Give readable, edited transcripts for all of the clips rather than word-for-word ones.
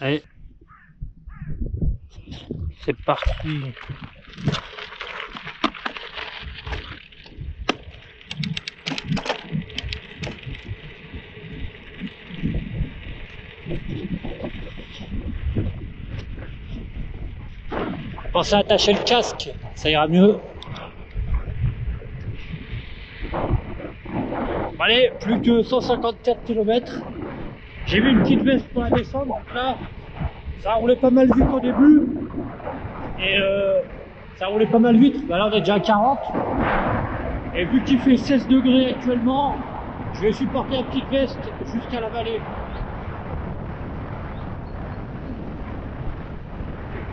Allez, c'est parti. Pensez à attacher le casque, ça ira mieux. Allez, plus que 154 km. J'ai mis une petite veste pour la descente, donc là, ça a roulé pas mal vite au début. Et ça a roulé pas mal vite. Bah là, on est déjà à 40. Et vu qu'il fait 16 degrés actuellement, je vais supporter la petite veste jusqu'à la vallée.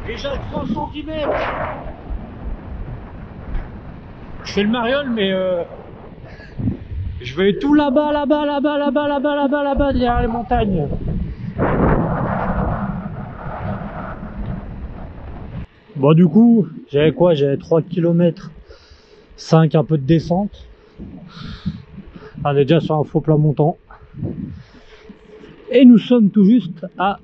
Déjà 3 cm. Je fais le mariole, mais je vais tout là-bas, derrière les montagnes. Bon, du coup, j'avais quoi? J'avais 3 km 5, un peu de descente. On est déjà sur un faux plat montant. Et nous sommes tout juste à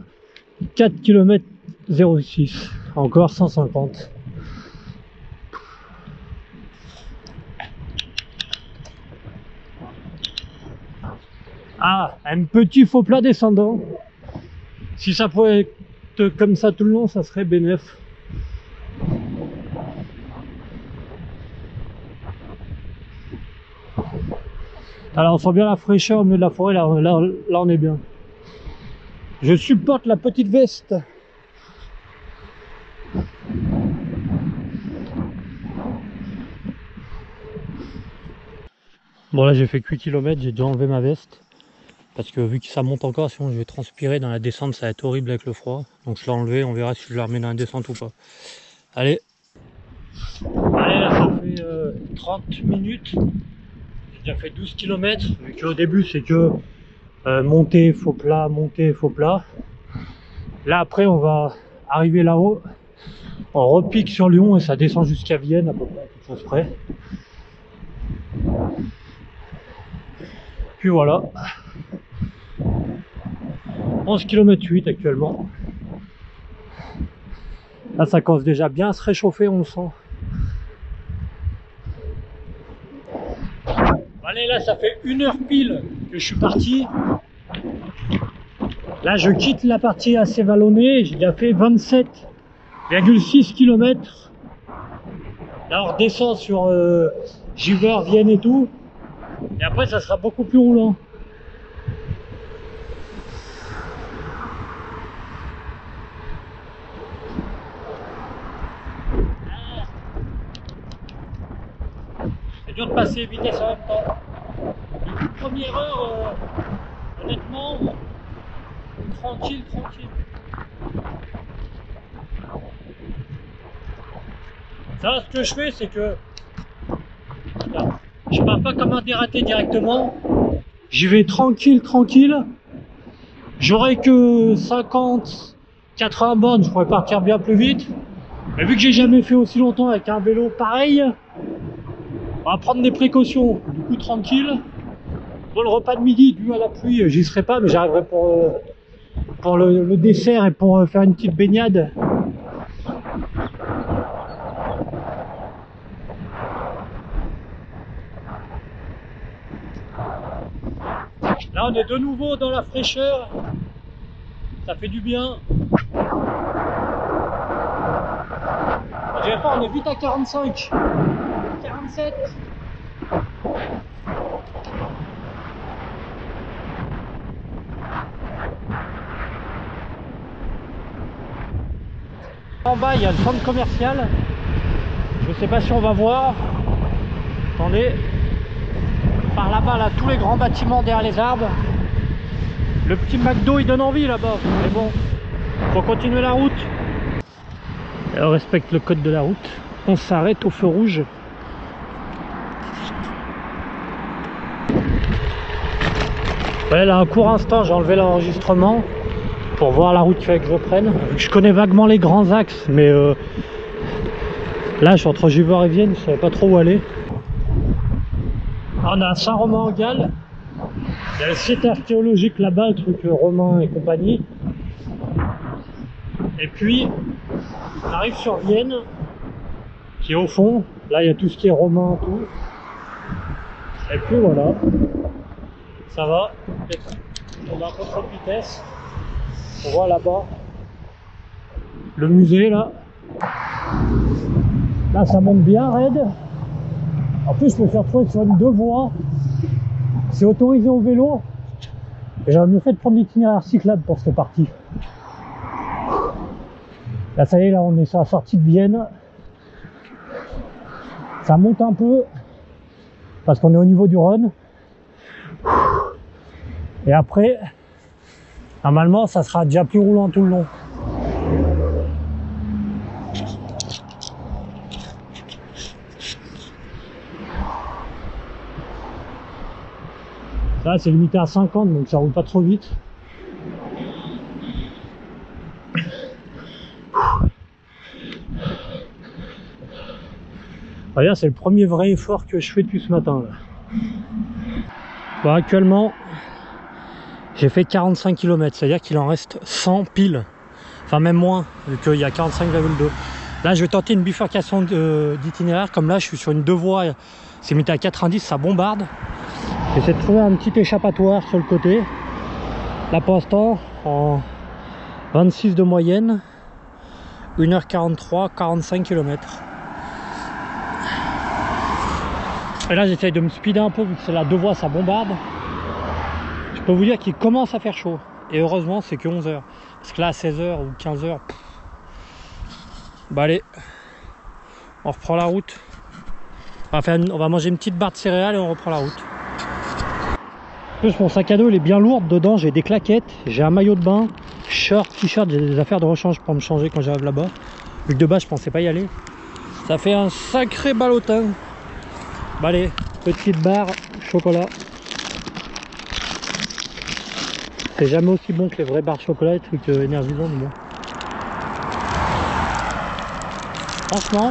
4 km 06. Encore 150. Ah, un petit faux plat descendant. Si ça pouvait être comme ça tout le long, ça serait bénef. Alors on sent bien la fraîcheur au milieu de la forêt, là on est bien. Je supporte la petite veste. Bon là j'ai fait 8 km, j'ai déjà enlevé ma veste. Parce que vu que ça monte encore, sinon je vais transpirer dans la descente, ça va être horrible avec le froid. Donc je l'ai enlevé, on verra si je la remets dans la descente ou pas. Allez. Allez là ça fait 30 minutes. J'ai déjà fait 12 km. Vu qu'au début c'est que monter, faux plat, monter, faux plat. Là après on va arriver là-haut. On repique sur Lyon et ça descend jusqu'à Vienne à peu près, quelque chose près. Puis voilà. 11 km 8 actuellement. Là ça commence déjà bien à se réchauffer, on le sent. Allez là ça fait 1 heure pile que je suis parti. Là je quitte la partie assez vallonnée, j'ai déjà fait 27,6 km. Là on redescend sur Giver, Vienne et tout. Et après ça sera beaucoup plus roulant. C'est dur de passer vitesse en même temps. Du coup, première heure, honnêtement, tranquille. Ça, ce que je fais, c'est que je pars pas comme un dératé directement. J'y vais tranquille. J'aurai que 50, 80 bornes, je pourrais partir bien plus vite. Mais vu que j'ai jamais fait aussi longtemps avec un vélo pareil, on va prendre des précautions, du coup tranquille. Bon, le repas de midi, dû à la pluie, j'y serai pas, mais j'arriverai pour le dessert et pour faire une petite baignade. Là, on est de nouveau dans la fraîcheur, ça fait du bien. Je dirais pas, on est vite à 45, 47. En bas, il y a le centre commercial. Je sais pas si on va voir. Attendez. Par là-bas, là, tous les grands bâtiments derrière les arbres. Le petit McDo, il donne envie là-bas. Mais bon, faut continuer la route. Et on respecte le code de la route. On s'arrête au feu rouge. Ouais, là, un court instant, j'ai enlevé l'enregistrement pour voir la route qu'il fallait que je prenne. Je connais vaguement les grands axes, mais là, je suis entre Giver et Vienne, je savais pas trop où aller. Alors, on a Saint-Romain-en-Galles. Il y a le site archéologique là-bas, le truc romain et compagnie. Et puis on arrive sur Vienne, qui est au fond. Là il y a tout ce qui est romain, tout. Et puis voilà, ça va. On a un peu trop de vitesse. On voit là-bas le musée là. Là ça monte bien raide. En plus je me fais retrouver sur une 2 voies. C'est autorisé au vélo. Et j'aurais mieux fait de prendre l'itinéraire cyclable pour cette partie. Là ça y est, là on est sur la sortie de Vienne. Ça monte un peu parce qu'on est au niveau du Rhône. Et après, normalement ça sera déjà plus roulant tout le long. Là c'est limité à 50, donc ça roule pas trop vite. Regarde, c'est le premier vrai effort que je fais depuis ce matin là. Bon, actuellement j'ai fait 45 km, c'est à dire qu'il en reste 100 pile, enfin même moins vu qu'il y a 45,2. Là je vais tenter une bifurcation d'itinéraire. Comme là je suis sur une 2 voies, c'est limité à 90, ça bombarde. J'essaie de trouver un petit échappatoire sur le côté. Là pour l'instant en 26 de moyenne, 1h43, 45 km. Et là j'essaye de me speeder un peu vu que c'est la 2 voies, ça bombarde. Je peux vous dire qu'il commence à faire chaud. Et heureusement c'est que 11h. Parce que là à 16h ou 15h. Bah allez, on reprend la route. On va manger une petite barre de céréales et on reprend la route. En plus mon sac à dos il est bien lourd. Dedans j'ai des claquettes, j'ai un maillot de bain, short, t-shirt, j'ai des affaires de rechange pour me changer quand j'arrive là-bas. Vu que de base je pensais pas y aller. Ça fait un sacré ballotin. Bah allez, petite barre, chocolat. C'est jamais aussi bon que les vraies barres chocolat, les trucs énergisants, mais bon. Franchement,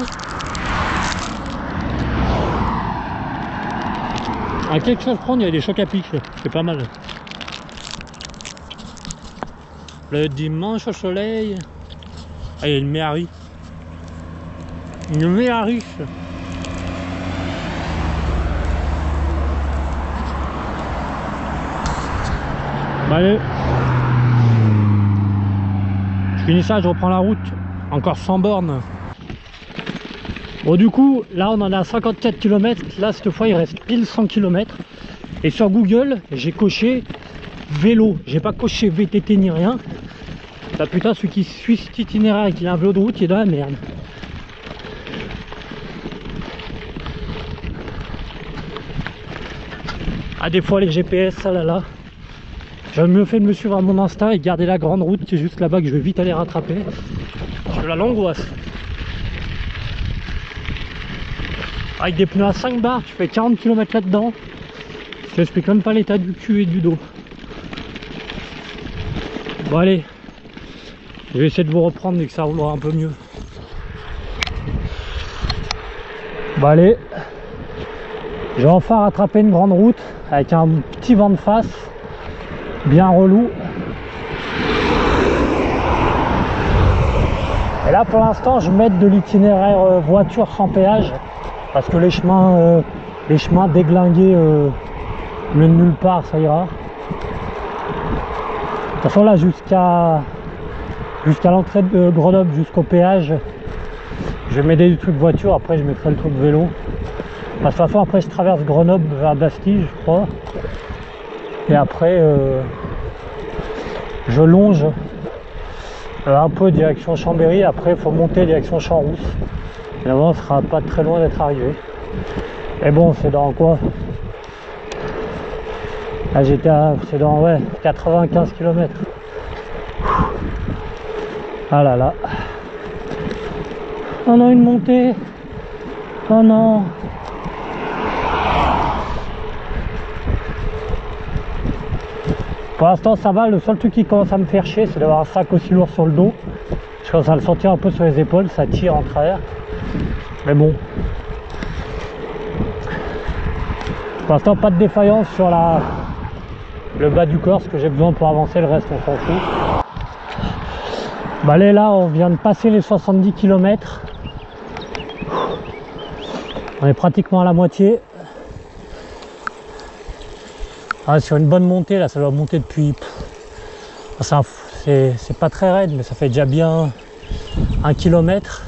à quelque chose prendre, il y a des chocs à pic, c'est pas mal. Le dimanche au soleil. Ah, il y a une Méhari. Une Méhari. Allez, je finis ça, je reprends la route, encore 100 bornes. Bon du coup, là on en a 54 km, là cette fois il reste pile 100 km. Et sur Google, j'ai coché vélo, j'ai pas coché VTT ni rien. Là putain, celui qui suit cet itinéraire et qui a un vélo de route, il est dans la merde. Ah des fois les GPS, ça là. J'aurais mieux fait de me suivre à mon instinct et garder la grande route qui est juste là-bas que je vais vite aller rattraper. Je la l'angoisse. Avec des pneus à 5 bars, tu fais 40 km là-dedans. Je t'explique même pas l'état du cul et du dos. Bon allez, je vais essayer de vous reprendre dès que ça roulera un peu mieux. Bon allez, j'ai enfin rattrapé une grande route avec un petit vent de face. Bien relou. Et là pour l'instant je m'aide de l'itinéraire voiture sans péage parce que les chemins déglingués le nulle part ça ira. De toute façon là jusqu'à l'entrée de Grenoble jusqu'au péage je vais m'aider du truc voiture, après je mettrai le truc vélo. Parce que de toute façon après je traverse Grenoble vers Bastille je crois. Et après je longe un peu direction Chambéry, après il faut monter direction Champs-Rousse. Et là on sera pas très loin d'être arrivé. Et bon c'est dans quoi? Là c'est dans 95 km. Ah là là. Oh non, une montée. Oh non. Pour l'instant ça va, le seul truc qui commence à me faire chier c'est d'avoir un sac aussi lourd sur le dos. Je commence à le sentir un peu sur les épaules, ça tire en travers. Mais bon. Pour l'instant pas de défaillance sur le bas du corps, ce que j'ai besoin pour avancer, le reste on s'en fout. Bah allez, là on vient de passer les 70 km. On est pratiquement à la moitié. Ah, sur une bonne montée, là ça doit monter depuis... C'est pas très raide, mais ça fait déjà bien 1 km.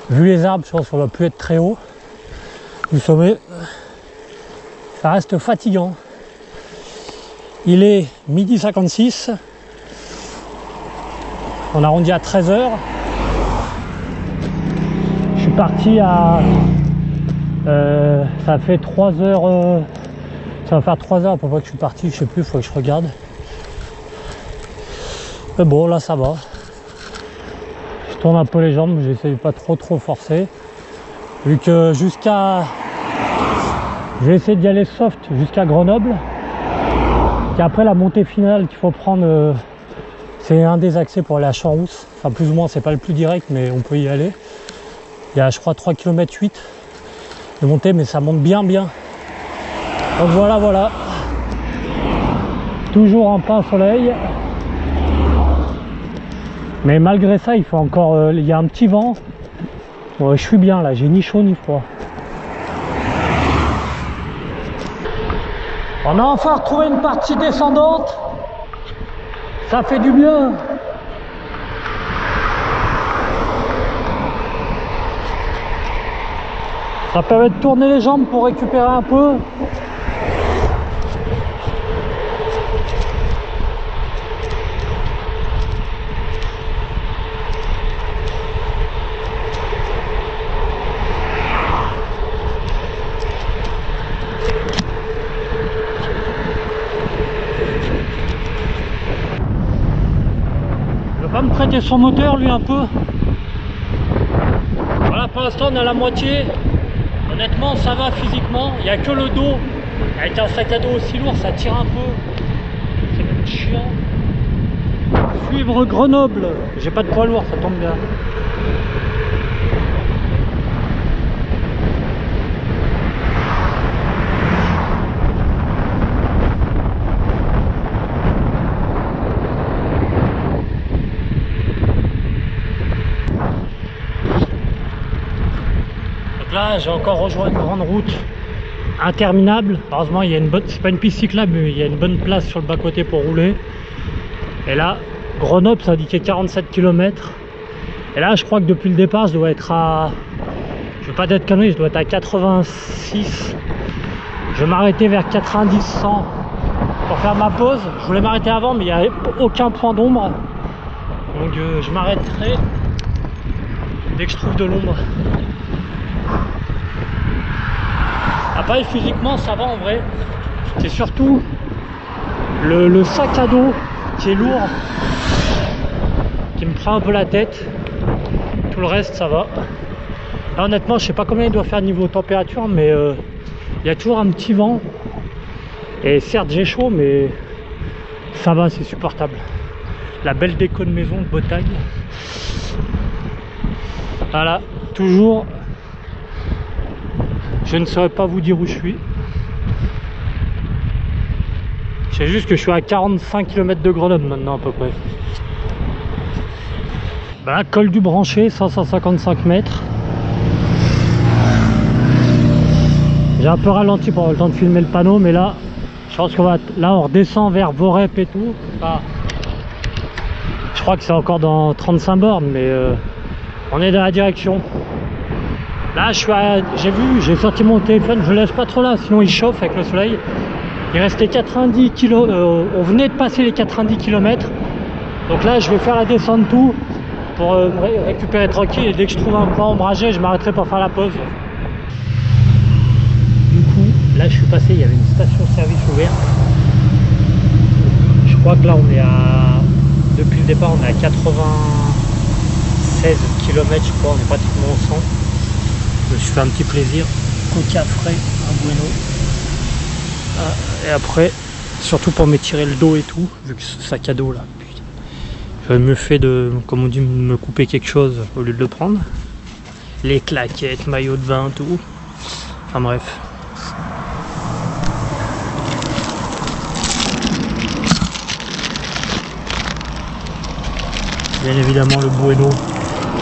Vu les arbres, je pense qu'on va plus être très haut du sommet. Ça reste fatigant. Il est 12h56. On arrondit à 13h. Je suis parti à... ça fait 3h... ça va faire 3 heures à peu près que je suis parti, je sais plus, il faut que je regarde. Mais bon, là ça va. Je tourne un peu les jambes, j'essaie de pas trop forcer. Vu que jusqu'à... je vais essayer d'y aller soft jusqu'à Grenoble. Et après la montée finale qu'il faut prendre, c'est un des accès pour aller à Champs-Rousse. Enfin plus ou moins, c'est pas le plus direct, mais on peut y aller. Il y a je crois 3 km 8 de montée, mais ça monte bien. Donc voilà. Toujours en plein soleil. Mais malgré ça, il faut encore... il y a un petit vent. Bon, je suis bien là, j'ai ni chaud ni froid. On a enfin retrouvé une partie descendante. Ça fait du bien. Ça permet de tourner les jambes pour récupérer un peu. Va me prêter son moteur lui un peu. Voilà, pour l'instant on est à la moitié. Honnêtement ça va physiquement, il n'y a que le dos. Avec un sac à dos aussi lourd ça tire un peu. C'est même chiant. Suivre Grenoble, j'ai pas de poids lourd, ça tombe bien. Là, j'ai encore rejoint une grande route interminable. Heureusement, il y a une bonne, c'est pas une piste cyclable, mais il y a une bonne place sur le bas-côté pour rouler. Et là, Grenoble, ça indiquait 47 km. Et là, je crois que depuis le départ, je dois être à... je vais pas être connerie, je dois être à 86. Je vais m'arrêter vers 90-100 pour faire ma pause. Je voulais m'arrêter avant, mais il n'y a aucun point d'ombre. Donc je m'arrêterai dès que je trouve de l'ombre. Après physiquement ça va en vrai, c'est surtout le sac à dos qui est lourd, qui me prend un peu la tête. Tout le reste ça va. Là, honnêtement je sais pas combien il doit faire niveau température, mais il y a toujours un petit vent. Et certes j'ai chaud, mais ça va, c'est supportable. La belle déco de maison de Bretagne. Voilà, toujours. Je ne saurais pas vous dire où je suis. Je sais juste que je suis à 45 km de Grenoble maintenant à peu près. Voilà, col du Branché, 555 mètres. J'ai un peu ralenti pour avoir le temps de filmer le panneau, mais là, je pense qu'on va... Là, on redescend vers Vorep et tout. Enfin, je crois que c'est encore dans 35 bornes, mais on est dans la direction. Là je suis à... j'ai sorti mon téléphone, je le laisse pas trop là, sinon il chauffe avec le soleil. Il restait 90 km, on venait de passer les 90 km. Donc là je vais faire la descente tout pour me récupérer tranquille, et dès que je trouve un point ombragé, je m'arrêterai pour faire la pause. Du coup, là je suis passé, il y avait une station-service ouverte. Je crois que là on est à... depuis le départ on est à 96 km je crois, on est pratiquement au 100. Je me suis fait un petit plaisir, coca frais, un bueno. Et après, surtout pour m'étirer le dos et tout, vu que ce sac à dos là, putain. J'aurais mieux fait de, comme on dit, me couper quelque chose au lieu de le prendre. Les claquettes, maillot de bain, tout. Enfin bref. Bien évidemment le Bueno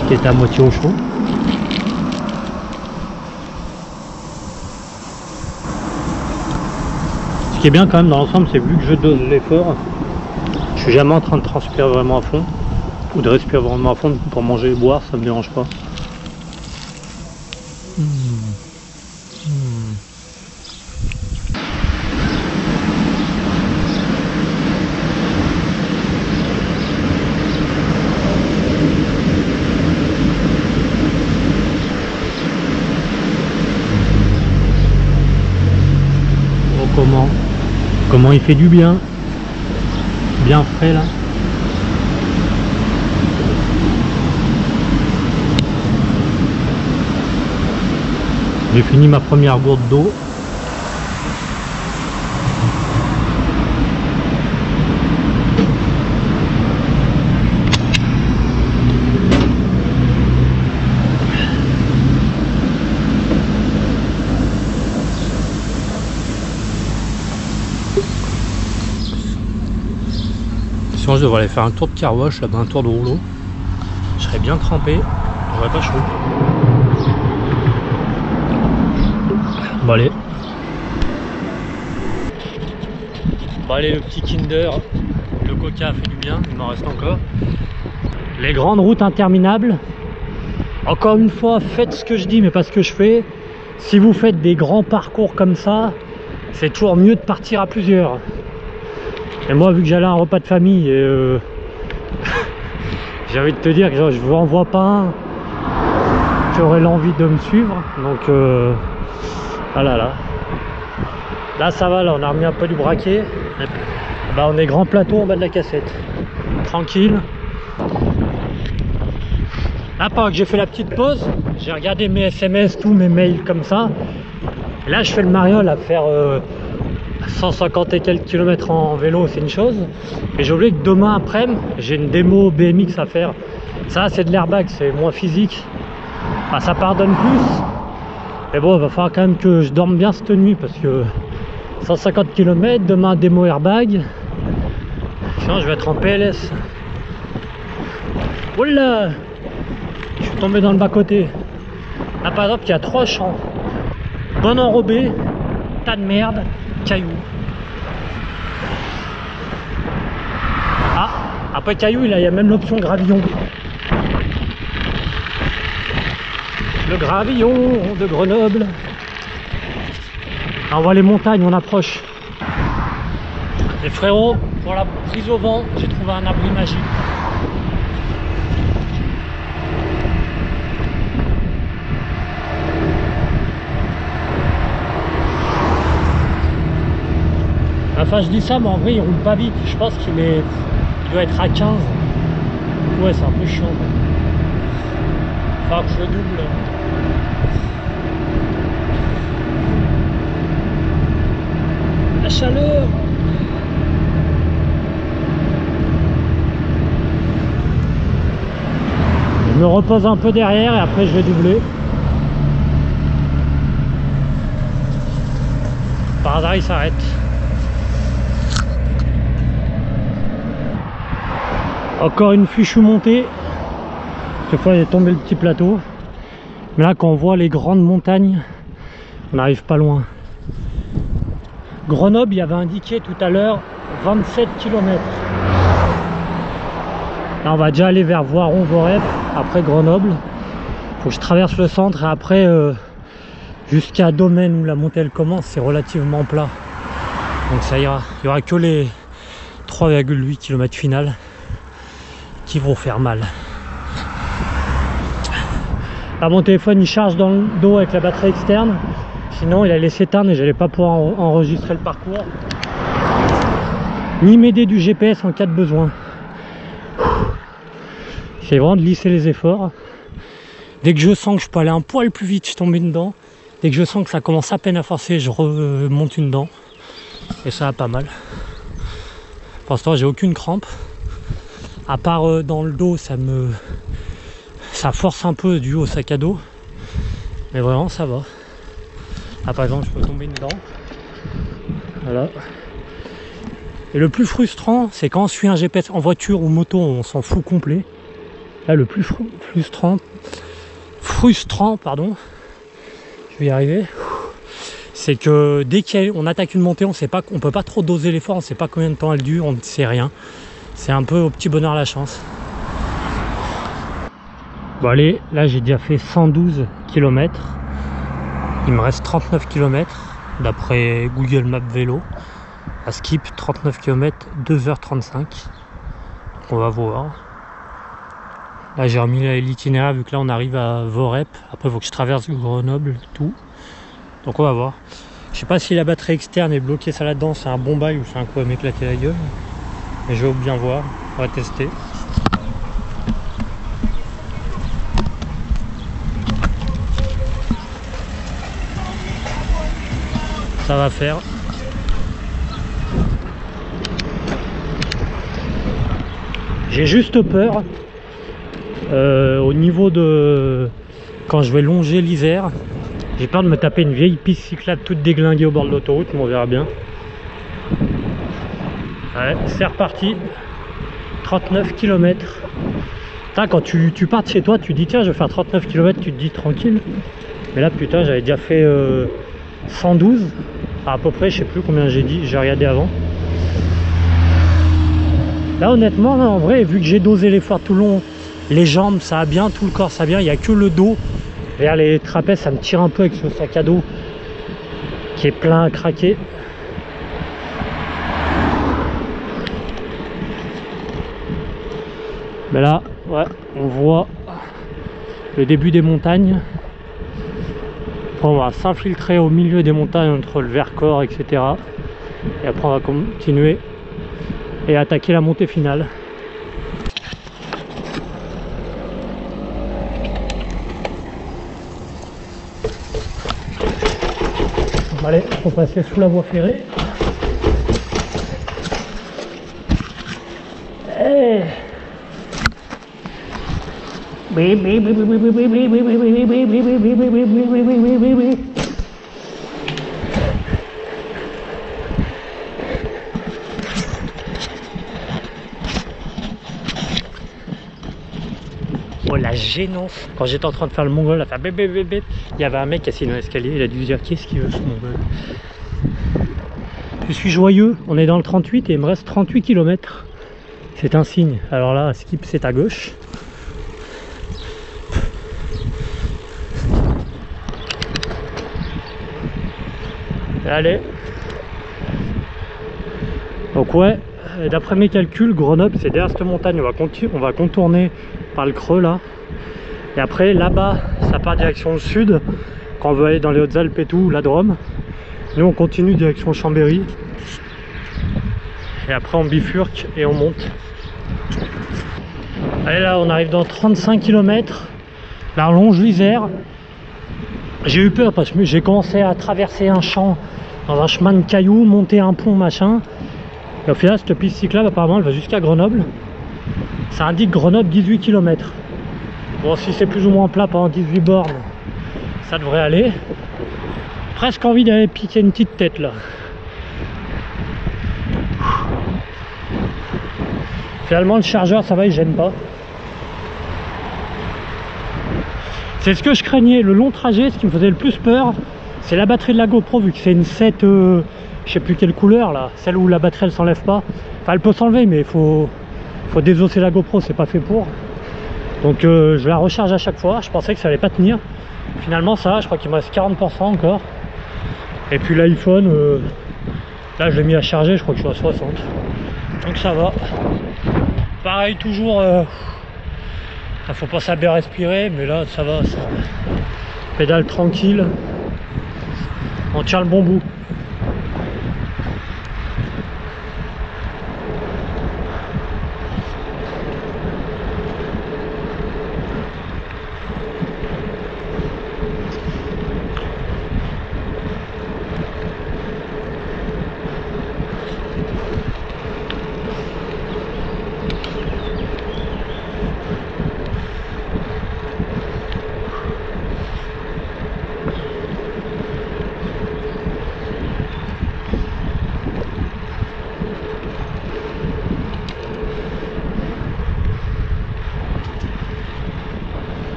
qui est à moitié au chaud. Ce qui est bien quand même dans l'ensemble, c'est vu que je dose l'effort, je suis jamais en train de transpirer vraiment à fond ou de respirer vraiment à fond. Pour manger et boire, ça me dérange pas. Comment il fait du bien frais là. J'ai fini ma première gourde d'eau. Sinon je devrais aller faire un tour de car wash là-bas, un tour de rouleau. Je serais bien trempé, j'aurais pas chaud. Bon allez. Bon allez, le petit Kinder, le coca a fait du bien, il m'en reste encore. Les grandes routes interminables. Encore une fois, faites ce que je dis mais pas ce que je fais. Si vous faites des grands parcours comme ça, c'est toujours mieux de partir à plusieurs. Et moi, vu que j'allais à un repas de famille, j'ai envie de te dire que je vous en vois pas un qui aurait l'envie de me suivre. Donc, ah là ça va, là on a remis un peu du braquet. Bah, on est grand plateau en bas de la cassette. Tranquille. Là, pendant que j'ai fait la petite pause, j'ai regardé mes SMS, tous mes mails comme ça. Et là, je fais le mariole à faire 150 et quelques kilomètres en vélo, c'est une chose. Et j'ai oublié que demain après-midi, j'ai une démo BMX à faire. Ça, c'est de l'airbag, c'est moins physique. Enfin, ça pardonne plus. Mais bon, il va falloir quand même que je dorme bien cette nuit parce que 150 km, demain démo airbag. Sinon, je vais être en PLS. Oula! Je suis tombé dans le bas-côté. Là, par exemple, il y a 3 champs. Bon enrobé, tas de merde, cailloux. Ah, après cailloux, il y a même l'option gravillon. Le gravillon de Grenoble. Ah, on voit les montagnes, on approche. Les frérots, pour la prise au vent, j'ai trouvé un abri magique. Enfin, je dis ça, mais en vrai, il roule pas vite. Je pense qu'il doit être à 15. Ouais, c'est un peu chiant. Faut que je le double. La chaleur. Je me repose un peu derrière et après je vais doubler. Par hasard, il s'arrête. Encore une fichue montée. Cette fois il est tombé le petit plateau. Mais là quand on voit les grandes montagnes, on n'arrive pas loin. Grenoble, il y avait indiqué tout à l'heure 27 km. Là on va déjà aller vers Voiron-Vorep, après Grenoble. Faut que je traverse le centre et après jusqu'à Domaine où la montée elle commence, c'est relativement plat. Donc ça ira. Il n'y aura que les 3,8 km finales qui vont faire mal. Là, mon téléphone il charge dans le dos avec la batterie externe, sinon il allait s'éteindre et j'allais pas pouvoir enregistrer le parcours ni m'aider du GPS en cas de besoin. J'essaie vraiment de lisser les efforts. Dès que je sens que je peux aller un poil plus vite, je tombe une dent. Dès que je sens que ça commence à peine à forcer, je remonte une dent et ça va pas mal. Pour l'instant j'ai aucune crampe. À part dans le dos, ça force un peu dû au sac à dos. Mais vraiment, ça va. Là, par exemple, je peux tomber une dent. Voilà. Et le plus frustrant, c'est quand on suit un GPS en voiture ou moto, on s'en fout complet. Là, le plus frustrant, pardon, je vais y arriver, c'est que dès qu'on attaque une montée, on peut pas trop doser l'effort, on sait pas combien de temps elle dure, on ne sait rien. C'est un peu au petit bonheur la chance. Bon allez, là j'ai déjà fait 112 km. Il me reste 39 km d'après Google Maps vélo. À skip 39 km, 2h35. Donc on va voir. Là j'ai remis l'itinéraire vu que là on arrive à Vorep. Après il faut que je traverse Grenoble, tout. Donc on va voir. Je sais pas si la batterie externe est bloquée ça là-dedans, c'est un bon bail ou c'est un coup à m'éclater la gueule. Mais je vais bien voir, on va tester. Ça va faire. J'ai juste peur au niveau de quand je vais longer l'Isère, j'ai peur de me taper une vieille piste cyclable toute déglinguée au bord de l'autoroute, mais on verra bien. Ouais, c'est reparti. 39 km. Putain, quand tu pars de chez toi, tu dis tiens je vais faire 39 km, tu te dis tranquille. Mais là putain j'avais déjà fait 112 à peu près, je sais plus combien j'ai dit, j'ai regardé avant. Là honnêtement, là, en vrai, vu que j'ai dosé l'effort tout le long, les jambes ça va bien, tout le corps ça va bien, il n'y a que le dos. Vers les trapèzes ça me tire un peu avec ce sac à dos qui est plein à craquer. Mais là, ouais, on voit le début des montagnes. Après, on va s'infiltrer au milieu des montagnes entre le Vercors, etc. Et après, on va continuer et attaquer la montée finale. Bon, allez, on va passer sous la voie ferrée. Hey. Oh la gênance. Quand j'étais en train de faire le mongol, à faire bébé bébé, il y avait un mec assis dans l'escalier, il a dû se dire qu'est-ce qu'il veut ce mongol. Je suis joyeux, on est dans le 38 et il me reste 38 km. C'est un signe. Alors là, skip c'est à gauche. Allez. Donc ouais, d'après mes calculs, Grenoble c'est derrière cette montagne, on va contourner par le creux là. Et après là-bas, ça part direction le sud, quand on veut aller dans les Hautes-Alpes et tout, la Drôme. Nous on continue direction Chambéry. Et après on bifurque et on monte. Allez là, on arrive dans 35 km. Là on longe l'Isère. J'ai eu peur parce que j'ai commencé à traverser un champ dans un chemin de cailloux, monter un pont machin. Et au final cette piste cyclable apparemment elle va jusqu'à Grenoble. Ça indique Grenoble 18 km. Bon si c'est plus ou moins plat pendant 18 bornes, ça devrait aller. Presque envie d'aller piquer une petite tête là. Finalement le chargeur ça va, il gêne pas. C'est ce que je craignais, le long trajet, ce qui me faisait le plus peur, c'est la batterie de la GoPro, vu que c'est une 7, je sais plus quelle couleur là, celle où la batterie elle s'enlève pas. Enfin elle peut s'enlever mais il faut désosser la GoPro, c'est pas fait pour. Donc je la recharge à chaque fois, je pensais que ça allait pas tenir. Finalement ça va, je crois qu'il me reste 40% encore. Et puis l'iPhone, là je l'ai mis à charger, je crois que je suis à 60. Donc ça va. Pareil toujours, faut pas à bien respirer, mais là ça va, ça pédale tranquille. On tient le bon bout.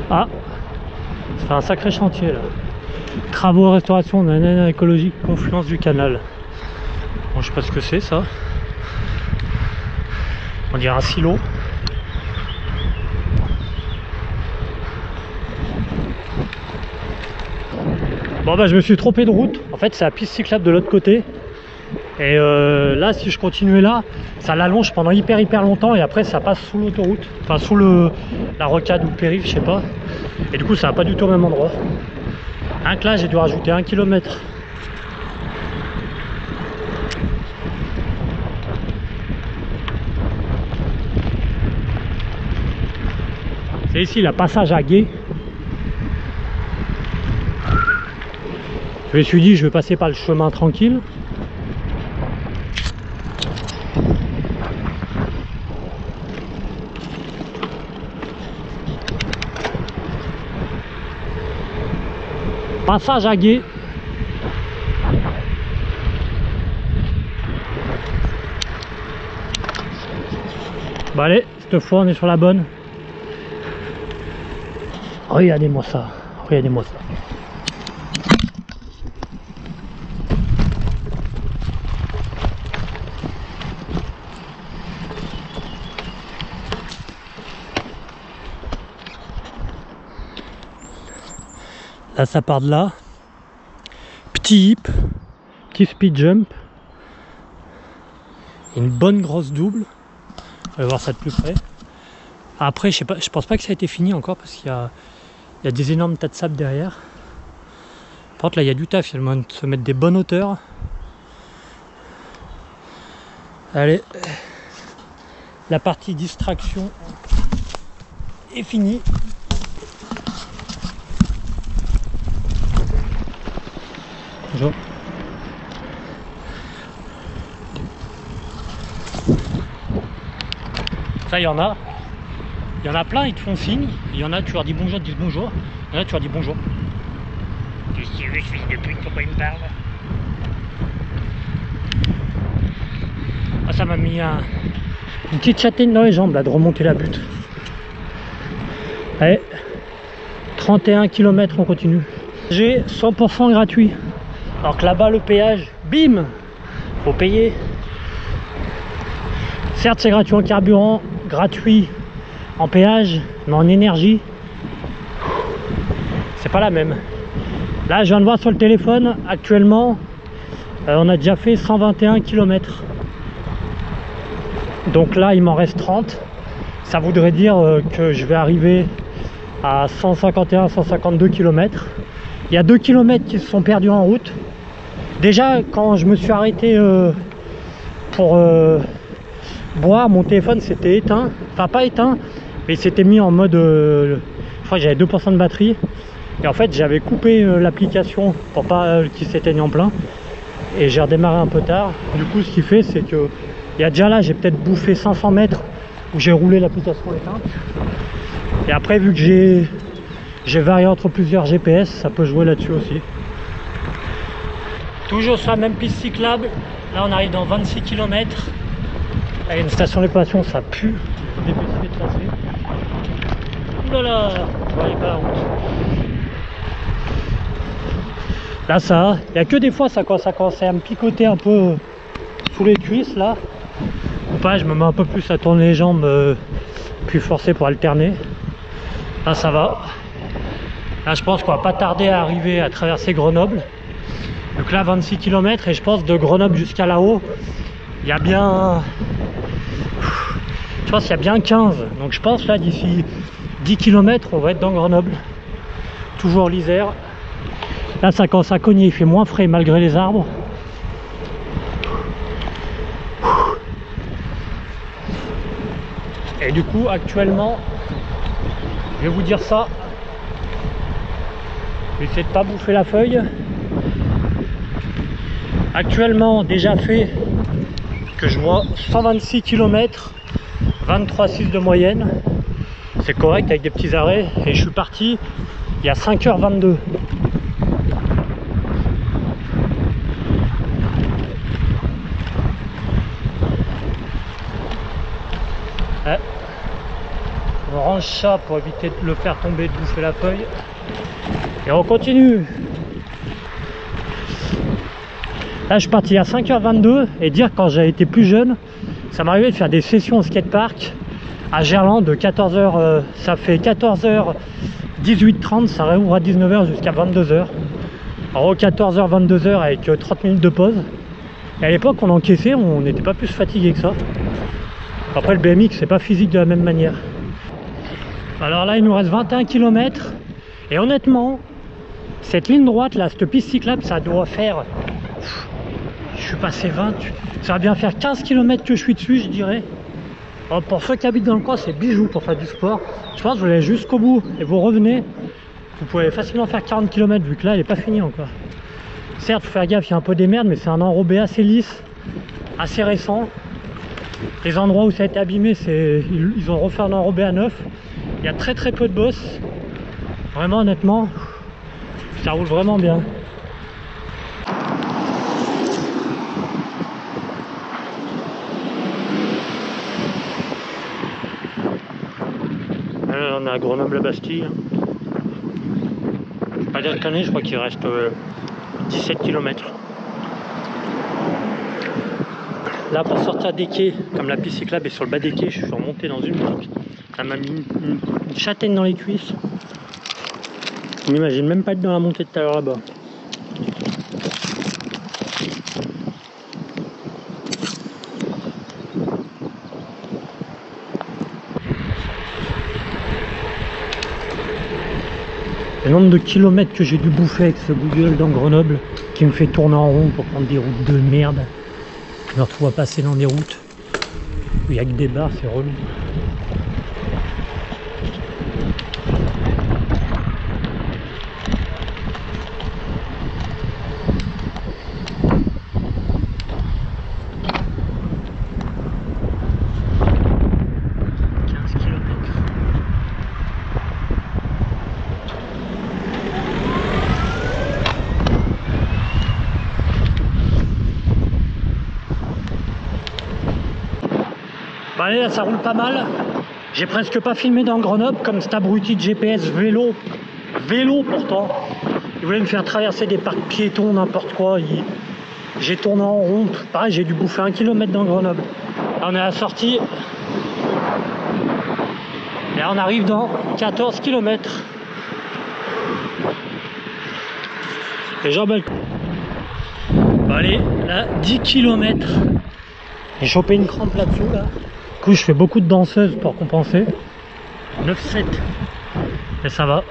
Ah, c'est un sacré chantier là. Travaux, restauration d'un nana écologique, confluence du canal. Bon, je sais pas ce que c'est ça. On dirait un silo. Bon bah je me suis trompé de route. En fait c'est la piste cyclable de l'autre côté. Et là si je continuais là, ça l'allonge pendant hyper longtemps et après ça passe sous l'autoroute. Enfin sous la rocade ou le périph', je sais pas. Et du coup ça va pas du tout au même endroit. Hein, que là j'ai dû rajouter 1 km. C'est ici la passage à Gué. Je me suis dit je vais passer par le chemin tranquille. Passage à Gué. Bon allez, cette fois on est sur la bonne. Regardez-moi ça, regardez-moi ça. Là ça part de là. Petit hip, petit speed jump. Une bonne grosse double. On va voir ça de plus près. Après je sais pas, je pense pas que ça a été fini encore parce qu'il y a des énormes tas de sable derrière. Par contre là il y a du taf, il y a le moyen de se mettre des bonnes hauteurs. Allez, la partie distraction est finie. Bonjour. Ça, il y en a plein, ils te font signe. Il y en a, tu leur dis bonjour, ils te disent bonjour. Il y en a, tu leur dis bonjour. Qu'est-ce que tu veux, je fais de pute, pourquoi ils me parlent? Ah, ça m'a mis une petite châtaigne dans les jambes là de remonter la butte. Allez, 31 km on continue. J'ai 100% gratuit. Alors que là-bas le péage, bim, faut payer. Certes c'est gratuit en carburant, gratuit en péage, mais en énergie, c'est pas la même. Là je viens de voir sur le téléphone, actuellement on a déjà fait 121 km. Donc là il m'en reste 30. Ça voudrait dire que je vais arriver à 151-152 km. Il y a 2 km qui se sont perdus en route. Déjà quand je me suis arrêté pour boire, mon téléphone s'était éteint. Enfin pas éteint, mais il s'était mis en mode je crois que j'avais 2% de batterie. Et en fait j'avais coupé l'application pour pas qu'il s'éteigne en plein. Et j'ai redémarré un peu tard. Du coup ce qui fait c'est que il y a déjà là j'ai peut-être bouffé 500 mètres où j'ai roulé l'application éteinte. Et après vu que j'ai varié entre plusieurs GPS, ça peut jouer là-dessus aussi. Toujours sur la même piste cyclable. Là on arrive dans 26 km. Il y a une station d'épuration, ça pue. Faut dépêcher de passer. Oulala, je voyais pas la route. Là ça, il n'y a que des fois ça commence à me picoter un peu sous les cuisses là. Ou pas, je me mets un peu plus à tourner les jambes, puis forcer pour alterner. Là ça va. Là je pense qu'on va pas tarder à arriver à traverser Grenoble. Donc là 26 km et je pense de Grenoble jusqu'à là-haut, il y a bien... Je pense qu'il y a bien 15. Donc je pense là d'ici 10 km on va être dans Grenoble. Toujours l'Isère. Là ça commence à cogner, il fait moins frais malgré les arbres. Et du coup actuellement, je vais vous dire ça. Je vais essayer de pas bouffer la feuille. Actuellement déjà fait que je vois 126 km, 23,6 de moyenne. C'est correct avec des petits arrêts. Et je suis parti il y a 5h22. Ouais. On range ça pour éviter de le faire tomber, de bouffer la feuille. Et on continue. Là je suis parti à 5h22 et dire quand j'ai été plus jeune, ça m'arrivait de faire des sessions au skatepark à Gerland de 14h, ça fait 14h, 18h30, ça réouvre à 19h jusqu'à 22h. En gros 14h, 22h avec 30 minutes de pause. Et à l'époque on encaissait, on n'était pas plus fatigué que ça. Après le BMX c'est pas physique de la même manière. Alors là il nous reste 21 km et honnêtement cette ligne droite là, cette piste cyclable, ça doit faire, je suis passé 20, ça va bien faire 15 km que je suis dessus je dirais. Alors pour ceux qui habitent dans le coin c'est bijou pour faire du sport. Je pense que vous allez jusqu'au bout et vous revenez, vous pouvez facilement faire 40 km vu que là elle n'est pas finie encore. Certes faut faire gaffe, il y a un peu des merdes mais c'est un enrobé assez lisse, assez récent. Les endroits où ça a été abîmé, ils ont refait un enrobé à neuf. Il y a très peu de bosses. Vraiment honnêtement, ça roule vraiment bien. Là, on est à Grenoble-la-Bastille. Je vais pas dire de conneries, je crois qu'il reste 17 km. Là pour sortir des quais, comme la piste cyclable est sur le bas des quais, je suis remonté dans une bloc. Ça m'a mis une châtaigne dans les cuisses. Je m'imagine même pas être dans la montée de tout à l'heure là-bas. Le nombre de kilomètres que j'ai dû bouffer avec ce Google dans Grenoble qui me fait tourner en rond pour prendre des routes de merde. Je me retrouve à passer dans des routes où il n'y a que des barres, c'est relou. Bon allez, là ça roule pas mal. J'ai presque pas filmé dans Grenoble comme cet abruti de GPS vélo pourtant. Il voulait me faire traverser des parcs piétons, n'importe quoi. J'ai tourné en rond. Pareil, j'ai dû bouffer 1 km dans Grenoble. Là on est à la sortie. Et là on arrive dans 14 km. Les jambes elles... Bon allez, là 10 km. J'ai chopé une crampe là-dessous là. Du coup je fais beaucoup de danseuses pour compenser. 9,7 et ça va.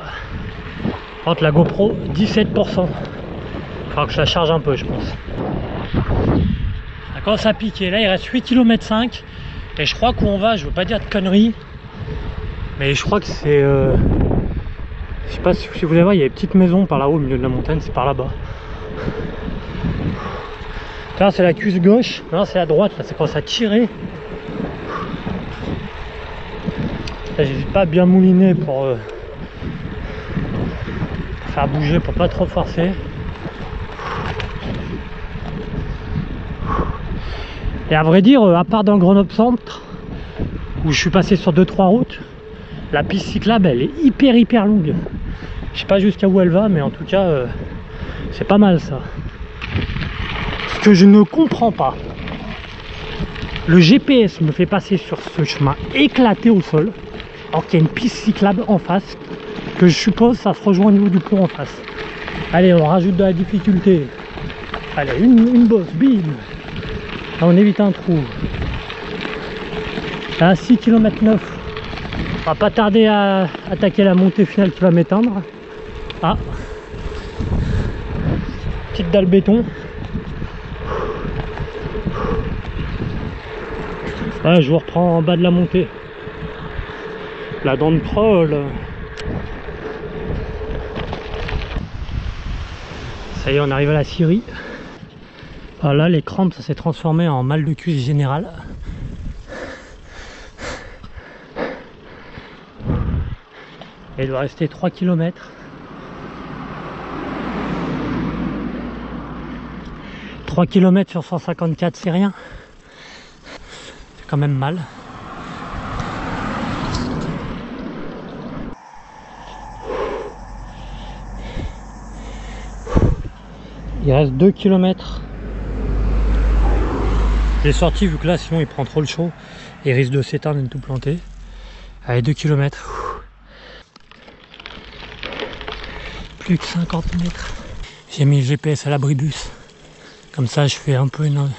Entre la GoPro 17%. Il faudra que je la charge un peu je pense. Ça commence à piquer. Là il reste 8 km 5 et je crois qu'où on va, je veux pas dire de conneries, mais je crois que c'est je sais pas si vous allez voir, il y a des petites maisons par là-haut au milieu de la montagne, c'est par là-bas. Là c'est la cuisse gauche, non c'est la droite, là ça commence à tirer. Là j'hésite pas à bien mouliner pour faire bouger, pour pas trop forcer. Et à vrai dire, à part dans Grenoble Centre, où je suis passé sur 2-3 routes, la piste cyclable elle est hyper longue. Je sais pas jusqu'à où elle va, mais en tout cas c'est pas mal ça. Ce que je ne comprends pas, le GPS me fait passer sur ce chemin éclaté au sol, alors qu'il y a une piste cyclable en face, que je suppose ça se rejoint au niveau du pont en face. Allez, on rajoute de la difficulté. Allez, une bosse, bim. Là on évite un trou. Là 6 km 9. On va pas tarder à attaquer la montée finale qui va m'éteindre. Ah, petite dalle béton. Ouais, je vous reprends en bas de la montée. La dent de troll. Ça y est, on arrive à la scierie. Là, les crampes, ça s'est transformé en mal de cuisse général. Et il doit rester 3 km. 3 km sur 154, c'est rien. C'est quand même mal. Il reste 2 km. J'ai sorti vu que là sinon il prend trop le chaud et il risque de s'éteindre et de tout planter. Allez, 2 km. Plus que 50 mètres. J'ai mis le GPS à l'abribus. Comme ça je fais un peu une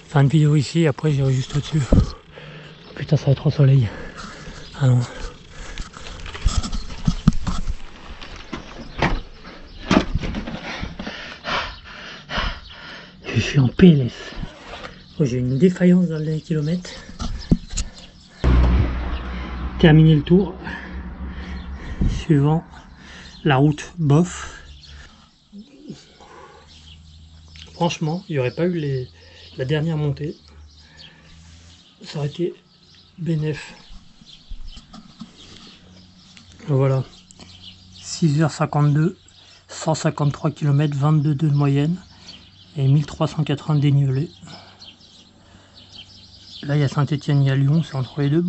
fin de vidéo ici et après j'irai juste au-dessus. Putain, ça va être au soleil. Ah non. Je suis en PLS. Oh, j'ai une défaillance dans le dernier kilomètre. Terminer le tour. Suivant la route bof. Franchement, il n'y aurait pas eu la dernière montée. Ça aurait été bénéf. Voilà. 6h52, 153 km, 22 de moyenne et 1380 dénivelé. Là, il y a Saint-Étienne, il y a Lyon, c'est entre les deux,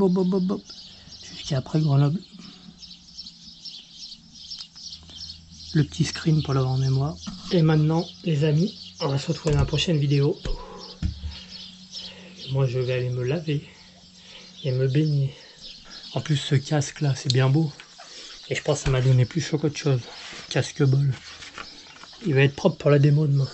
jusqu'à après Grenoble. Le petit screen pour l'avoir en mémoire. Et maintenant, les amis, on va se retrouver dans la prochaine vidéo. Moi, je vais aller me laver et me baigner. En plus, ce casque là, c'est bien beau. Et je pense que ça m'a donné plus chaud qu'autre chose. Casque bol. Il va être propre pour la démo demain.